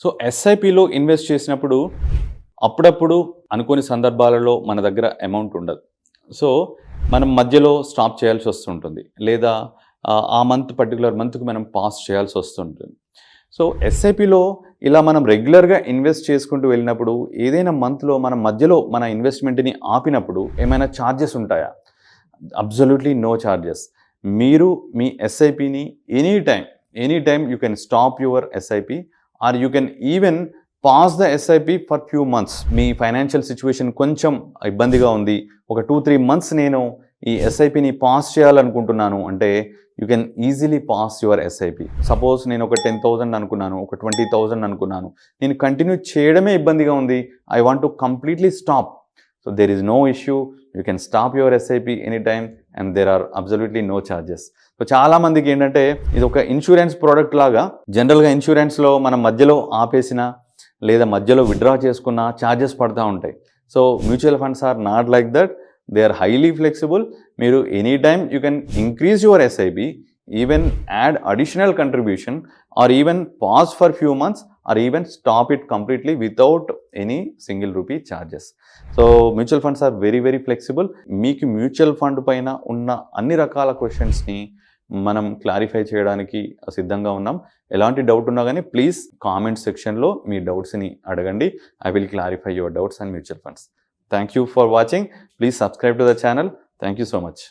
So ఎస్ఐపిలో invest చేసినప్పుడు అప్పుడప్పుడు అనుకోని సందర్భాలలో మన దగ్గర అమౌంట్ ఉండదు. సో మనం మధ్యలో స్టాప్ చేయాల్సి వస్తుంటుంది. లేదా ఆ పర్టిక్యులర్ మంత్‌కి మనం పాస్ చేయాల్సి వస్తుంటుంది. సో ఎస్ఐపిలో ఇలా మనం రెగ్యులర్‌గా ఇన్వెస్ట్ చేసుకుంటూ వెళ్ళినప్పుడు ఏదైనా మంత్‌లో మనం మధ్యలో మన ఇన్వెస్ట్‌మెంట్‌ని ఆపినప్పుడు ఏమైనా చార్జెస్ ఉంటాయా? Absolutely no charges. మీరు మీ ఎస్ఐపిని any time you can stop your SIP or you can even pass the SIP for few months. మీ ఫైనాన్షియల్ సిచ్యువేషన్ కొంచెం ఇబ్బందిగా ఉంది. ఒక 2-3 మంత్స్ నేను ఈ ఎస్ఐపిని పాస్ చేయాలనుకుంటున్నాను అంటే you can easily pass your SIP. Suppose నేను ఒక 10,000 అనుకున్నాను, ఒక 20,000 అనుకున్నాను. నేను కంటిన్యూ చేయడమే ఇబ్బందిగా ఉంది. I want to completely stop. So there is no issue. You can stop your SIP any time and there are absolutely no charges. So చాలామందికి ఏంటంటే ఇది ఒక ఇన్సూరెన్స్ ప్రోడక్ట్ లాగా. జనరల్గా ఇన్సూరెన్స్లో మనం మధ్యలో ఆపేసిన లేదా మధ్యలో విత్డ్రా చేసుకున్న ఛార్జెస్ పడుతూ ఉంటాయి. So mutual funds are not like that. They are highly flexible. మీరు any time you can increase your SIP, even add additional contribution or even pause for few months or even stop it completely without any single rupee charges. So mutual funds are very very flexible. మీకు mutual fund పైన ఉన్న అన్ని రకాల క్వశ్చన్స్ని మనం clarify చేయడానికి సిద్ధంగా ఉన్నాం. ఎలాంటి డౌట్ ఉన్నా కానీ ప్లీజ్ కామెంట్ సెక్షన్లో మీ డౌట్స్ని అడగండి. I will clarify your doubts and mutual funds. Thank you for watching. Please subscribe to the channel. Thank you so much.